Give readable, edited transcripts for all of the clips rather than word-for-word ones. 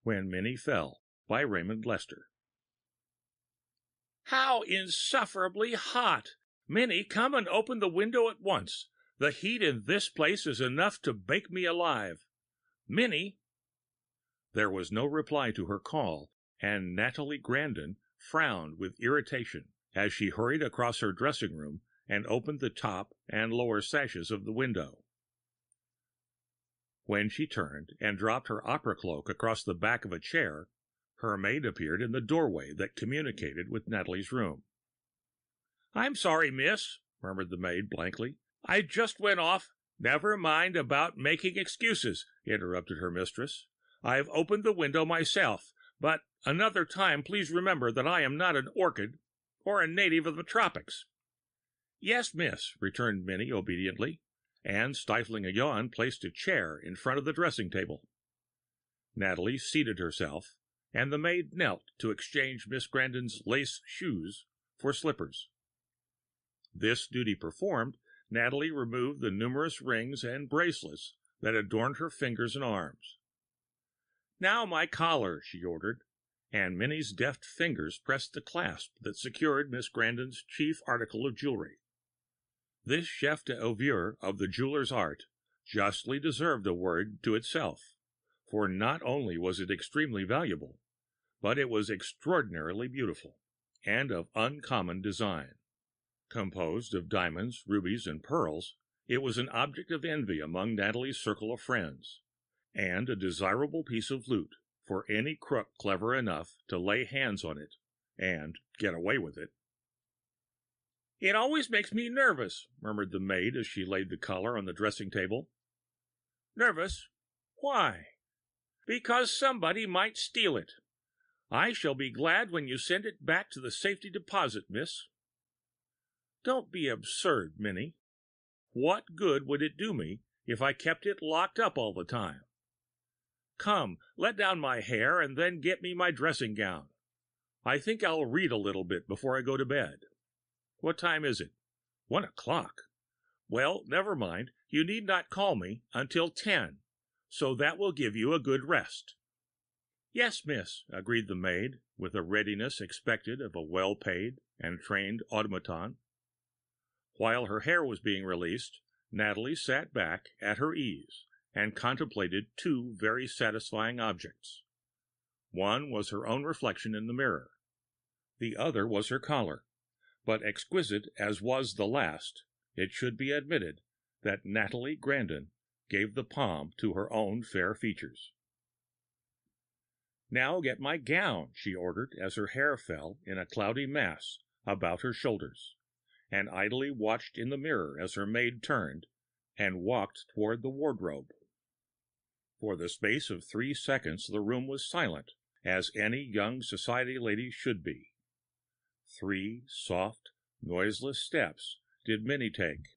When Minnie Fell, by Raymond. How insufferably hot! Minnie, come and open the window at once. The heat in this place is enough to bake me alive. Minnie! There was no reply to her call, and Natalie Grandin frowned with irritation as she hurried across her dressing room and opened the top and lower sashes of the window. When she turned and dropped her opera cloak across the back of a chair, her maid appeared in the doorway that communicated with Natalie's room. "I'm sorry, miss," murmured the maid blankly. "I just went off—" "Never mind about making excuses," interrupted her mistress. "I've opened the window myself, but another time please remember that I am not an orchid or a native of the tropics." "Yes, miss," returned Minnie obediently, and stifling a yawn, placed a chair in front of the dressing table. Natalie seated herself, and the maid knelt to exchange Miss Grandin's lace shoes for slippers. This duty performed, Natalie removed the numerous rings and bracelets that adorned her fingers and arms. "Now my collar," she ordered, and Minnie's deft fingers pressed the clasp that secured Miss Grandin's chief article of jewelry. This chef d'oeuvre of the jeweler's art justly deserved a word to itself, for not only was it extremely valuable, but it was extraordinarily beautiful, and of uncommon design. Composed of diamonds, rubies, and pearls, it was an object of envy among Natalie's circle of friends, and a desirable piece of loot for any crook clever enough to lay hands on it and get away with it. "It always makes me nervous," murmured the maid as she laid the collar on the dressing table. "Nervous? Why?" "Because somebody might steal it. I shall be glad when you send it back to the safety deposit, miss." "Don't be absurd, Minnie. What good would it do me if I kept it locked up all the time? Come, let down my hair and then get me my dressing gown. I think I'll read a little bit before I go to bed. What time is it? 1 o'clock. Well, never mind. You need not call me until 10, so that will give you a good rest." "Yes, miss," agreed the maid, with the readiness expected of a well-paid and trained automaton. While her hair was being released, Natalie sat back at her ease and contemplated two very satisfying objects. One was her own reflection in the mirror. The other was her collar. But exquisite as was the last, it should be admitted that Natalie Grandin gave the palm to her own fair features. "Now get my gown," she ordered as her hair fell in a cloudy mass about her shoulders, and idly watched in the mirror as her maid turned and walked toward the wardrobe. For the space of 3 seconds the room was silent, as any young society lady should be. 3 soft, noiseless steps did Minnie take.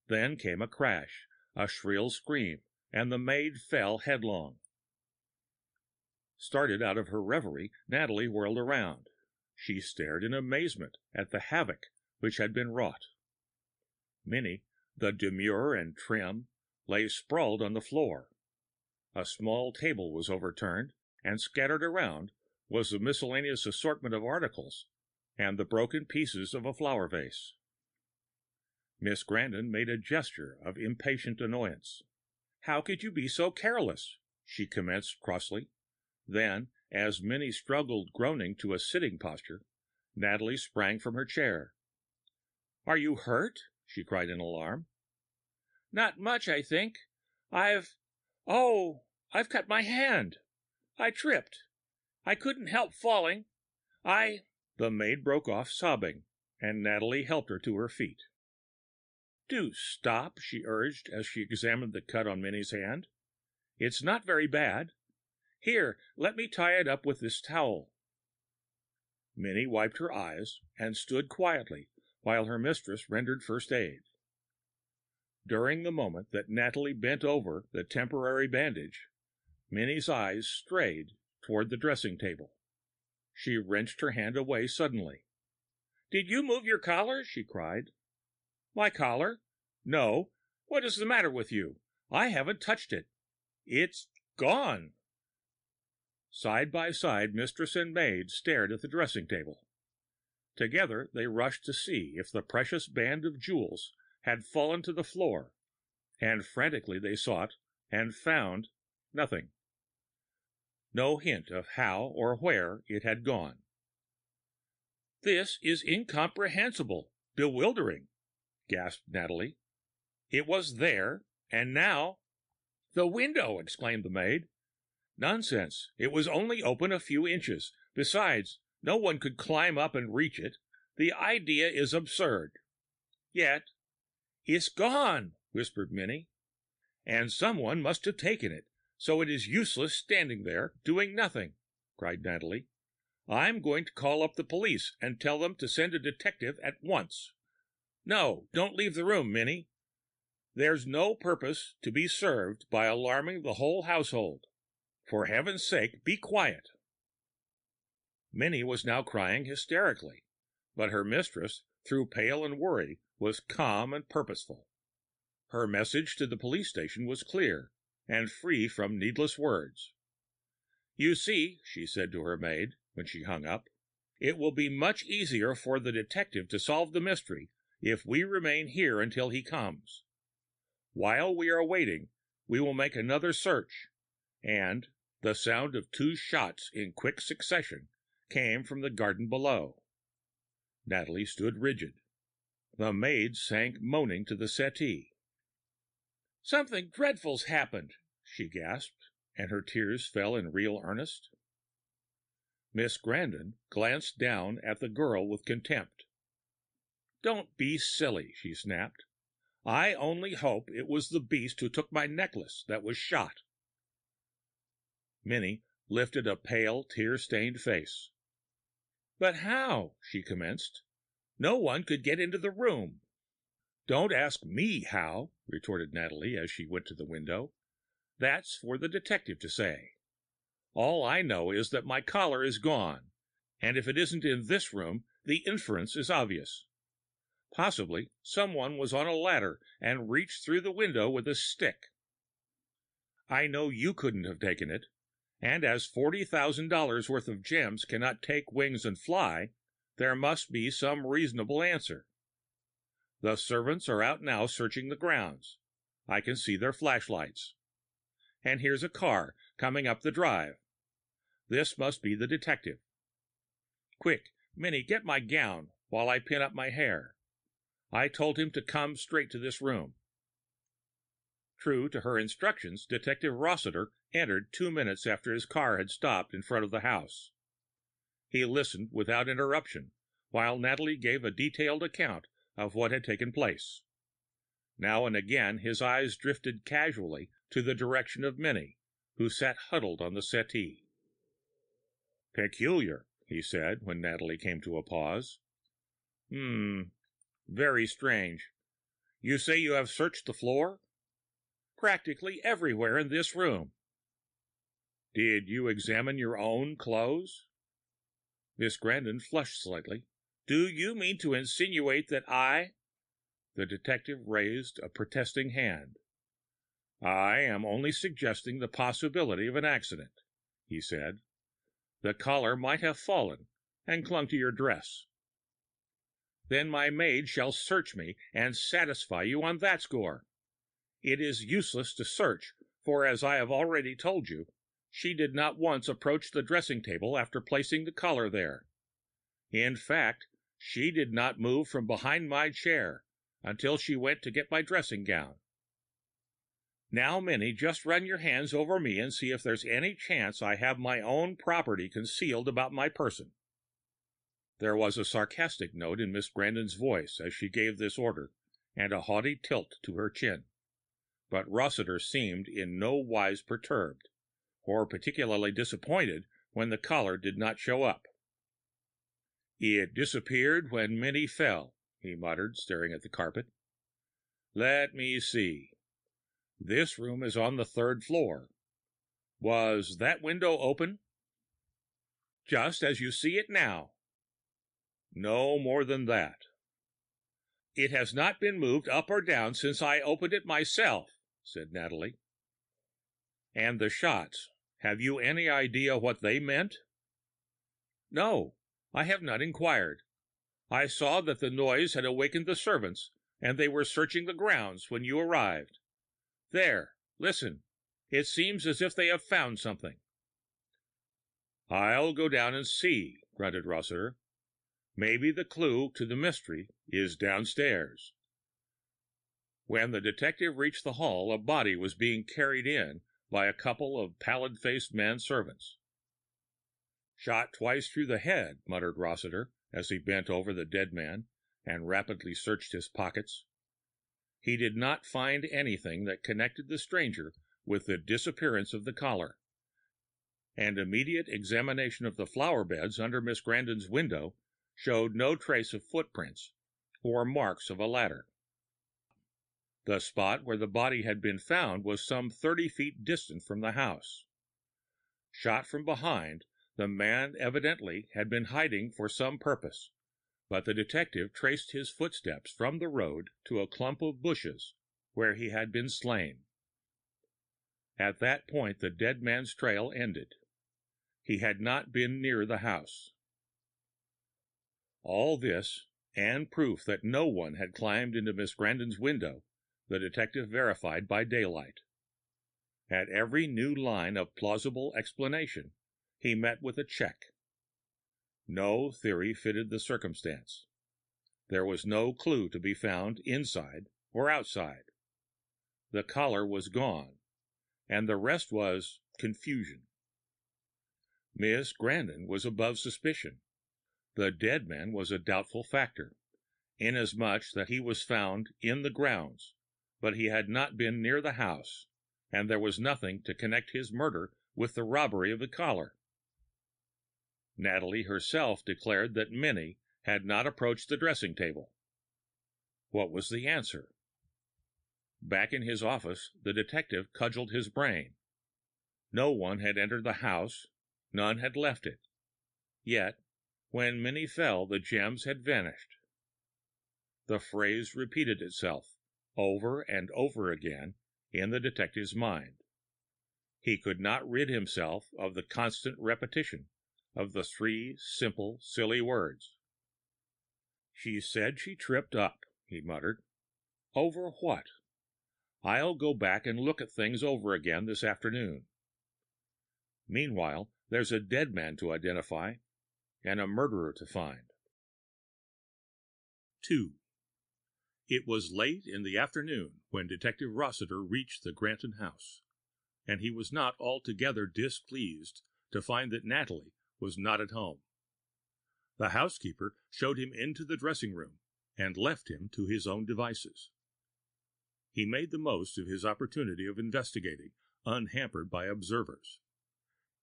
Then came a crash, a shrill scream, and the maid fell headlong. Started out of her reverie, Natalie whirled around. She stared in amazement at the havoc which had been wrought. Minnie, the demure and trim, lay sprawled on the floor. A small table was overturned, and scattered around was a miscellaneous assortment of articles and the broken pieces of a flower vase. Miss Grandin made a gesture of impatient annoyance. "How could you be so careless?" she commenced crossly. Then, as Minnie struggled groaning to a sitting posture, Natalie sprang from her chair. "Are you hurt?" she cried in alarm. "Not much, I think. I've cut my hand. I tripped. I couldn't help falling. The maid broke off sobbing, and Natalie helped her to her feet. "Do stop," she urged as she examined the cut on Minnie's hand. "It's not very bad. Here, let me tie it up with this towel." Minnie wiped her eyes and stood quietly while her mistress rendered first aid. During the moment that Natalie bent over the temporary bandage, Minnie's eyes strayed toward the dressing table. She wrenched her hand away suddenly. "Did you move your collar?" she cried. "My collar? No. What is the matter with you? I haven't touched it. It's gone." Side by side, mistress and maid stared at the dressing table. Together they rushed to see if the precious band of jewels had fallen to the floor, and frantically they sought and found nothing. No hint of how or where it had gone. "This is incomprehensible, bewildering," gasped Natalie. "It was there, and now—" "The window!" exclaimed the maid. "Nonsense! It was only open a few inches. Besides, no one could climb up and reach it. The idea is absurd. Yet—" "It's gone!" whispered Minnie. "And someone must have taken it, so it is useless standing there, doing nothing," cried Natalie. "I'm going to call up the police and tell them to send a detective at once. No, don't leave the room, Minnie. There's no purpose to be served by alarming the whole household. For heaven's sake, be quiet." Minnie was now crying hysterically, but her mistress, though pale and worried, was calm and purposeful. Her message to the police station was clear and free from needless words. "You see," she said to her maid, when she hung up, "it will be much easier for the detective to solve the mystery if we remain here until he comes. While we are waiting, we will make another search," and the sound of 2 shots in quick succession came from the garden below. Natalie stood rigid. The maid sank moaning to the settee. "Something dreadful's happened," she gasped, and her tears fell in real earnest. Miss Grandin glanced down at the girl with contempt. "Don't be silly," she snapped. "I only hope it was the beast who took my necklace that was shot." Minnie lifted a pale, tear-stained face. "But how?" she commenced. "No one could get into the room." "Don't ask me how," retorted Natalie as she went to the window. "That's for the detective to say. All I know is that my collar is gone, and if it isn't in this room, the inference is obvious. Possibly someone was on a ladder and reached through the window with a stick. I know you couldn't have taken it, and as $40,000 worth of gems cannot take wings and fly, there must be some reasonable answer. The servants are out now searching the grounds. I can see their flashlights. And here's a car coming up the drive. This must be the detective. Quick, Minnie, get my gown while I pin up my hair. I told him to come straight to this room." True to her instructions, Detective Rossiter entered 2 minutes after his car had stopped in front of the house. He listened without interruption while Natalie gave a detailed account of what had taken place. Now and again his eyes drifted casually to the direction of Minnie, who sat huddled on the settee. "Peculiar," he said when Natalie came to a pause. Very strange. You say you have searched the floor?" "Practically everywhere in this room." "Did you examine your own clothes?" Miss Grandin flushed slightly. "Do you mean to insinuate that I—" The detective raised a protesting hand. "I am only suggesting the possibility of an accident," he said. "The collar might have fallen and clung to your dress." "Then my maid shall search me and satisfy you on that score. It is useless to search, for, as I have already told you, she did not once approach the dressing table after placing the collar there. In fact, she did not move from behind my chair until she went to get my dressing gown. Now, Minnie, just run your hands over me and see if there's any chance I have my own property concealed about my person." There was a sarcastic note in Miss Grandin's voice as she gave this order, and a haughty tilt to her chin. But Rossiter seemed in no wise perturbed, or particularly disappointed when the collar did not show up. "It disappeared when Minnie fell," he muttered, staring at the carpet. "Let me see. This room is on the 3rd floor. Was that window open?" "Just as you see it now." "No more than that." "It has not been moved up or down since I opened it myself," said Natalie. "And the shots Have you any idea what they meant? No, I have not inquired. I saw that the noise had awakened the servants, and they were searching the grounds when you arrived. There, listen. It seems as if they have found something. I'll go down and see, grunted Rossiter. Maybe the clue to the mystery is downstairs. When the detective reached the hall, a body was being carried in by a couple of pallid-faced men servants. Shot twice through the head, muttered Rossiter, as he bent over the dead man and rapidly searched his pockets. He did not find anything that connected the stranger with the disappearance of the collar, and immediate examination of the flower beds under Miss Grandin's window showed no trace of footprints or marks of a ladder. The spot where the body had been found was some 30 feet distant from the house. Shot from behind, the man evidently had been hiding for some purpose, but the detective traced his footsteps from the road to a clump of bushes where he had been slain. At that point, the dead man's trail ended. He had not been near the house. All this, and proof that no one had climbed into Miss Grandin's window, the detective verified by daylight. At every new line of plausible explanation, he met with a check. No theory fitted the circumstance. There was no clue to be found inside or outside. The collar was gone, and the rest was confusion. Miss Grandin was above suspicion. The dead man was a doubtful factor, inasmuch that he was found in the grounds, but he had not been near the house, and there was nothing to connect his murder with the robbery of the collar. Natalie herself declared that Minnie had not approached the dressing table. What was the answer? Back in his office, the detective cudgeled his brain. No one had entered the house, none had left it. Yet, when Minnie fell, the gems had vanished. The phrase repeated itself over and over again in the detective's mind. He could not rid himself of the constant repetition of the 3 simple, silly words. She said she tripped up, he muttered. Over what? I'll go back and look at things over again this afternoon. Meanwhile, there's a dead man to identify and a murderer to find. 2. It was late in the afternoon when Detective Rossiter reached the Granton house, and he was not altogether displeased to find that Natalie was not at home. The housekeeper showed him into the dressing room and left him to his own devices. He made the most of his opportunity of investigating, unhampered by observers.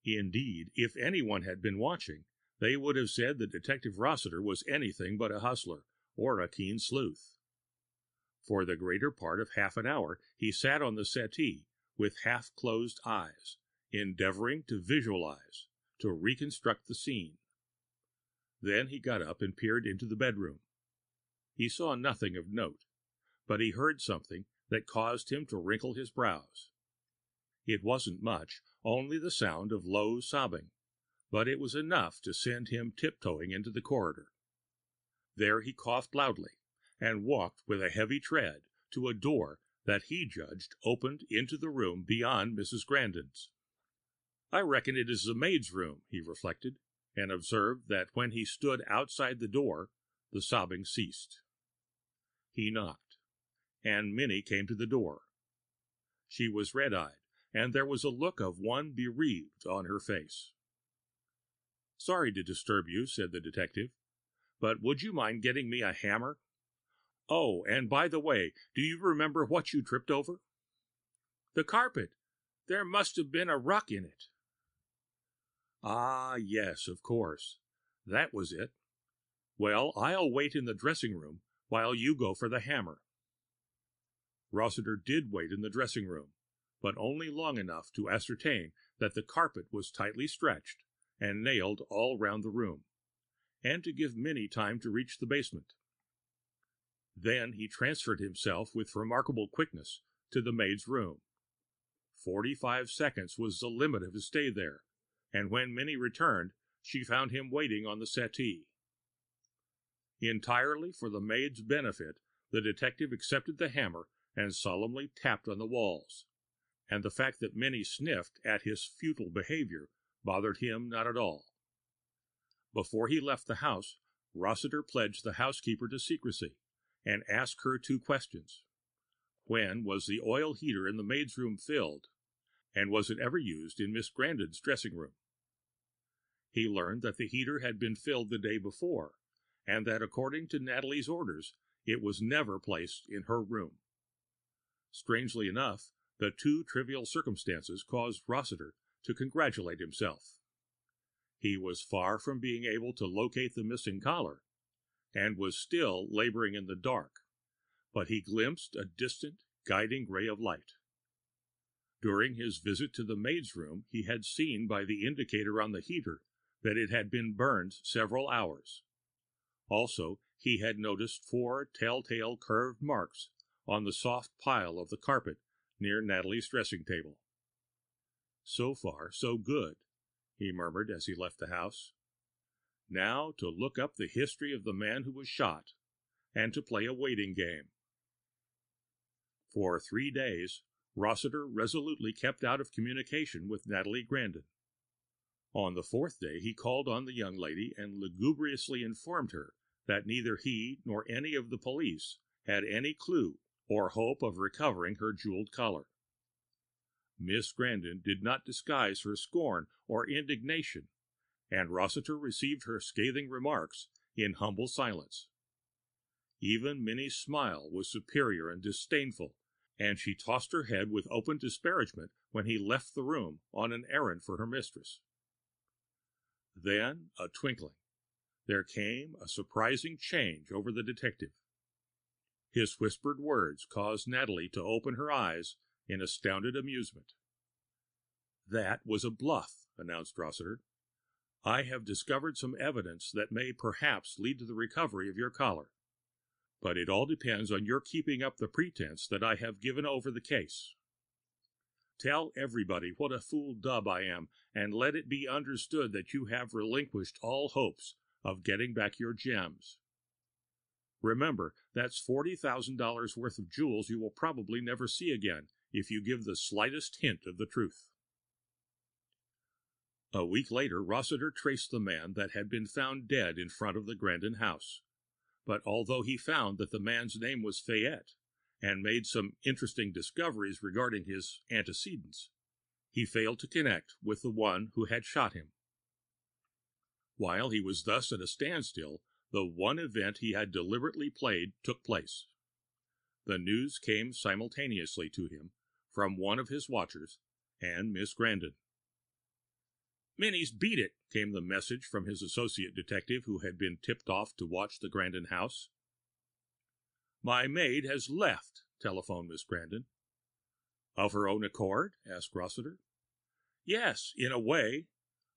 Indeed, if anyone had been watching, they would have said that Detective Rossiter was anything but a hustler or a keen sleuth. For the greater part of half an hour he sat on the settee with half-closed eyes, endeavoring to visualize, to reconstruct the scene. Then he got up and peered into the bedroom. He saw nothing of note, but he heard something that caused him to wrinkle his brows. It wasn't much, only the sound of low sobbing, but it was enough to send him tiptoeing into the corridor. There he coughed loudly, and walked with a heavy tread to a door that he judged opened into the room beyond Mrs. Grandin's. I reckon it is the maid's room, he reflected, and observed that when he stood outside the door, the sobbing ceased. He knocked, and Minnie came to the door. She was red-eyed, and there was a look of one bereaved on her face. "Sorry to disturb you," said the detective, "but would you mind getting me a hammer? Oh, and by the way, do you remember what you tripped over?" "The carpet. There must have been a ruck in it." "Ah, yes, of course. That was it. Well, I'll wait in the dressing room while you go for the hammer." Rossiter did wait in the dressing room, but only long enough to ascertain that the carpet was tightly stretched and nailed all round the room, and to give Minnie time to reach the basement. Then he transferred himself with remarkable quickness to the maid's room. 45 seconds was the limit of his stay there, and when Minnie returned, she found him waiting on the settee. Entirely for the maid's benefit, the detective accepted the hammer and solemnly tapped on the walls, and the fact that Minnie sniffed at his futile behavior bothered him not at all. Before he left the house, Rossiter pledged the housekeeper to secrecy and asked her 2 questions. When was the oil heater in the maid's room filled, and was it ever used in Miss Grandon's dressing room? He learned that the heater had been filled the day before, and that according to Natalie's orders, it was never placed in her room. Strangely enough, the 2 trivial circumstances caused Rossiter to congratulate himself. He was far from being able to locate the missing collar, and was still laboring in the dark, but he glimpsed a distant, guiding ray of light. During his visit to the maid's room, he had seen by the indicator on the heater that it had been burned several hours. Also, he had noticed 4 telltale curved marks on the soft pile of the carpet near Natalie's dressing table. So far, so good, he murmured as he left the house. Now to look up the history of the man who was shot, and to play a waiting game. For 3 days, Rossiter resolutely kept out of communication with Natalie Grandin. On the 4th day, he called on the young lady and lugubriously informed her that neither he nor any of the police had any clue or hope of recovering her jeweled collar. Miss Grandin did not disguise her scorn or indignation, and Rossiter received her scathing remarks in humble silence. Even Minnie's smile was superior and disdainful, and she tossed her head with open disparagement when he left the room on an errand for her mistress. Then a twinkling. There came a surprising change over the detective. His whispered words caused Natalie to open her eyes in astounded amusement. "That was a bluff," announced Rossiter. "I have discovered some evidence that may perhaps lead to the recovery of your collar. But it all depends on your keeping up the pretense that I have given over the case. Tell everybody what a fool dub I am, and let it be understood that you have relinquished all hopes of getting back your gems. Remember, that's $40,000 worth of jewels you will probably never see again if you give the slightest hint of the truth." A week later, Rossiter traced the man that had been found dead in front of the Grandin house. But although he found that the man's name was Fayette, and made some interesting discoveries regarding his antecedents, he failed to connect with the one who had shot him. While he was thus at a standstill, the one event he had deliberately played took place. The news came simultaneously to him from one of his watchers and Miss Grandin. "Minnie's beat it," came the message from his associate detective who had been tipped off to watch the Grandin house. "My maid has left," telephoned Miss Grandin. "Of her own accord?" asked Rossiter. "Yes, in a way.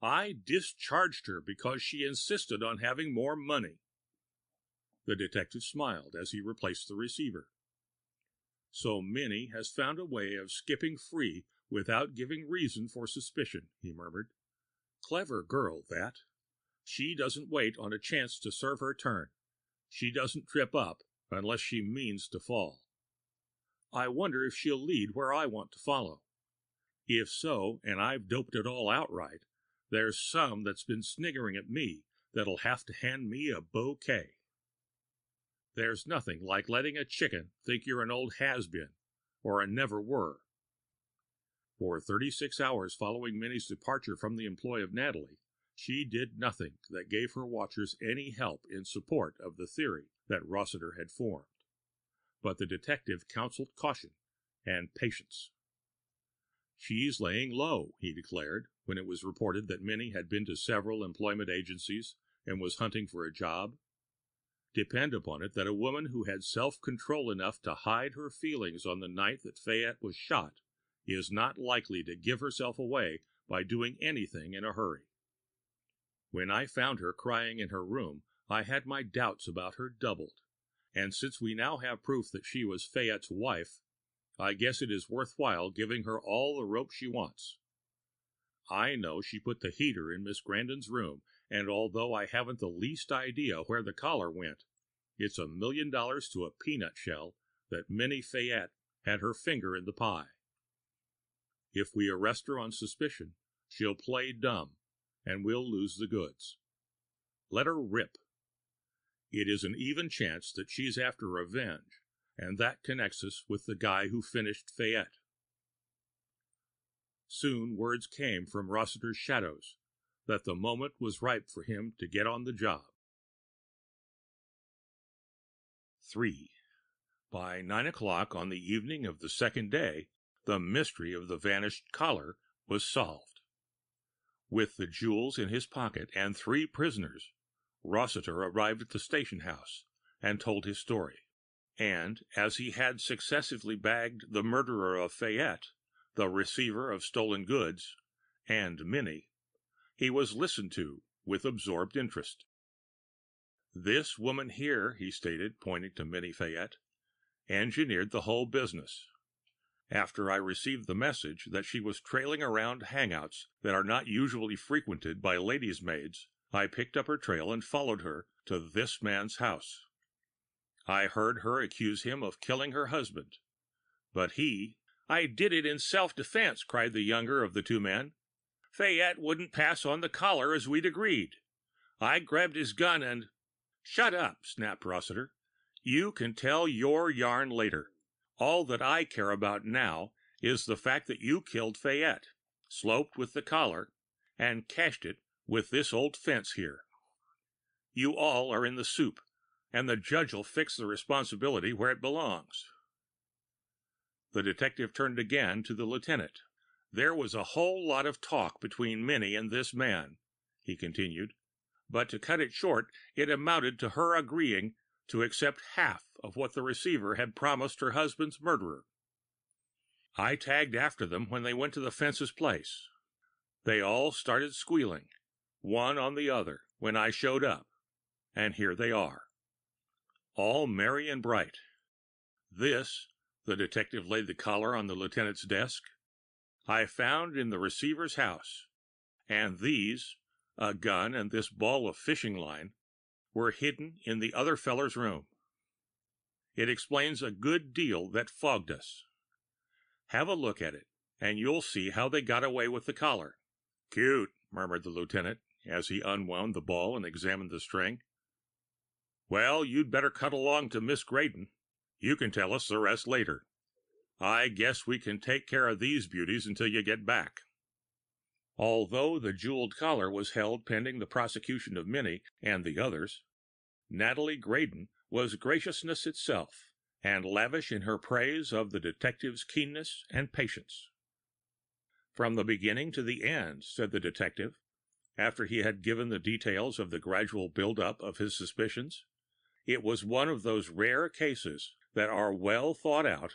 I discharged her because she insisted on having more money." The detective smiled as he replaced the receiver. "So Minnie has found a way of skipping free without giving reason for suspicion," he murmured. "Clever girl, that. She doesn't wait on a chance to serve her turn. She doesn't trip up unless she means to fall. I wonder if she'll lead where I want to follow. If so, and I've doped it all out right, there's some that's been sniggering at me that'll have to hand me a bouquet. There's nothing like letting a chicken think you're an old has-been, or a never-were." For 36 hours following Minnie's departure from the employ of Natalie, she did nothing that gave her watchers any help in support of the theory that Rossiter had formed. But the detective counseled caution and patience. "She's laying low," he declared, when it was reported that Minnie had been to several employment agencies and was hunting for a job. Depend upon it that a woman who had self-control enough to hide her feelings on the night that Fayette was shot is not likely to give herself away by doing anything in a hurry. When I found her crying in her room, I had my doubts about her doubled, and since we now have proof that she was Fayette's wife, I guess it is worthwhile giving her all the rope she wants. I know she put the heater in Miss Grandon's room, and although I haven't the least idea where the collar went, it's $1,000,000 to a peanut shell that Minnie Fayette had her finger in the pie. If we arrest her on suspicion, she'll play dumb, and we'll lose the goods. Let her rip. It is an even chance that she's after revenge, and that connects us with the guy who finished Fayette. Soon words came from Rossiter's shadows that the moment was ripe for him to get on the job. 3. By 9 o'clock on the evening of the second day, the mystery of the vanished collar was solved. With the jewels in his pocket and 3 prisoners, Rossiter arrived at the station house and told his story. And as he had successively bagged the murderer of Fayette, the receiver of stolen goods, and Minnie, he was listened to with absorbed interest. This woman here, he stated, pointing to Minnie Fayette, engineered the whole business. After I received the message that she was trailing around hangouts that are not usually frequented by ladies' maids, I picked up her trail and followed her to this man's house. I heard her accuse him of killing her husband, but I did it in self-defense, cried the younger of the 2 men. Fayette wouldn't pass on the collar as we'd agreed. I grabbed his gun and... Shut up, snapped Rossiter. You can tell your yarn later. All that I care about now is the fact that you killed Fayette, sloped with the collar, and cached it with this old fence here. You all are in the soup, and the judge'll fix the responsibility where it belongs. The detective turned again to the lieutenant. There was a whole lot of talk between Minnie and this man, he continued, but to cut it short, it amounted to her agreeing to accept half of what the receiver had promised her husband's murderer. I tagged after them when they went to the fence's place. They all started squealing, one on the other, when I showed up, and here they are, all merry and bright. This, the detective laid the collar on the lieutenant's desk, I found in the receiver's house, and these, a gun and this ball of fishing line, were hidden in the other feller's room. It explains a good deal that fogged us. Have a look at it, and you'll see how they got away with the collar. Cute, murmured the lieutenant, as he unwound the ball and examined the string. Well, you'd better cut along to Miss Graydon. You can tell us the rest later. I guess we can take care of these beauties until you get back. Although the jeweled collar was held pending the prosecution of Minnie and the others, Natalie Graydon was graciousness itself, and lavish in her praise of the detective's keenness and patience. From the beginning to the end, said the detective, after he had given the details of the gradual build-up of his suspicions, it was one of those rare cases that are well thought out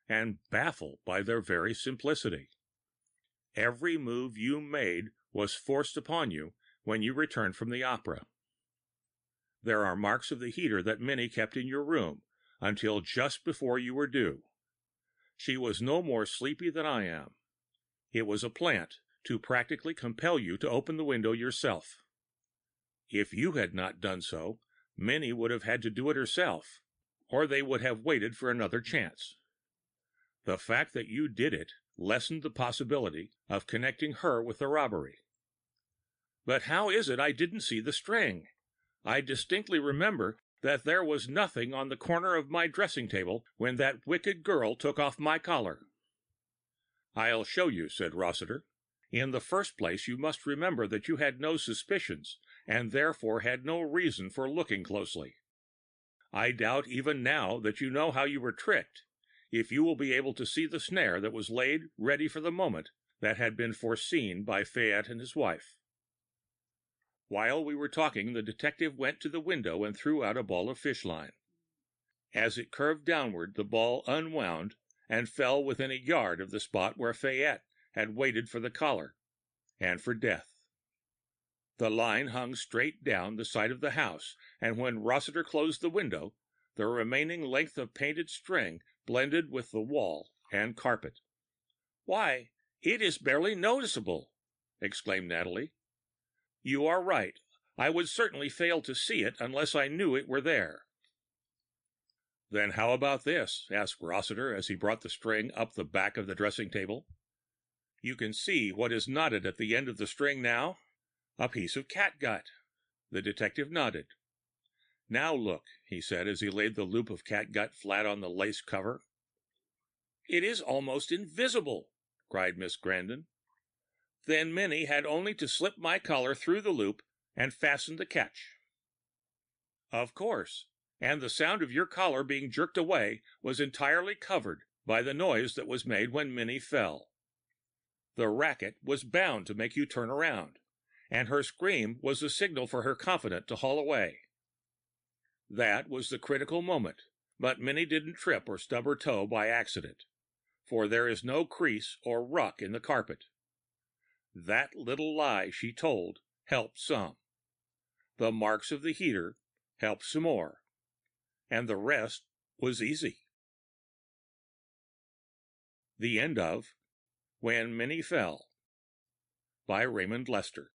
and baffle by their very simplicity. Every move you made was forced upon you when you returned from the opera. There are marks of the heater that Minnie kept in your room until just before you were due. She was no more sleepy than I am. It was a plant to practically compel you to open the window yourself. If you had not done so, Minnie would have had to do it herself, or they would have waited for another chance. The fact that you did it lessened the possibility of connecting her with the robbery. But how is it I didn't see the string? I distinctly remember that there was nothing on the corner of my dressing table when that wicked girl took off my collar. I'll show you, said Rossiter. In the first place, you must remember that you had no suspicions, and therefore had no reason for looking closely. I doubt even now that you know how you were tricked, if you will be able to see the snare that was laid ready for the moment that had been foreseen by Fayette and his wife. While we were talking, the detective went to the window and threw out a ball of fish line. As it curved downward, the ball unwound and fell within a yard of the spot where Fayette had waited for the collar and for death. The line hung straight down the side of the house, and when Rossiter closed the window, the remaining length of painted string blended with the wall and carpet. "Why, it is barely noticeable!" exclaimed Natalie. "You are right. I would certainly fail to see it unless I knew it were there." "Then how about this?" asked Rossiter as he brought the string up the back of the dressing table. "You can see what is knotted at the end of the string now? A piece of catgut." The detective nodded. "Now look," he said as he laid the loop of catgut flat on the lace cover. "It is almost invisible!" cried Miss Grandin. "Then Minnie had only to slip my collar through the loop and fasten the catch." "Of course. And the sound of your collar being jerked away was entirely covered by the noise that was made when Minnie fell. The racket was bound to make you turn around, and her scream was the signal for her confidant to haul away. That was the critical moment, but Minnie didn't trip or stub her toe by accident, for there is no crease or ruck in the carpet. That little lie she told helped some. The marks of the heater helped some more. And the rest was easy." The end of When Minnie Fell by Raymond Lester.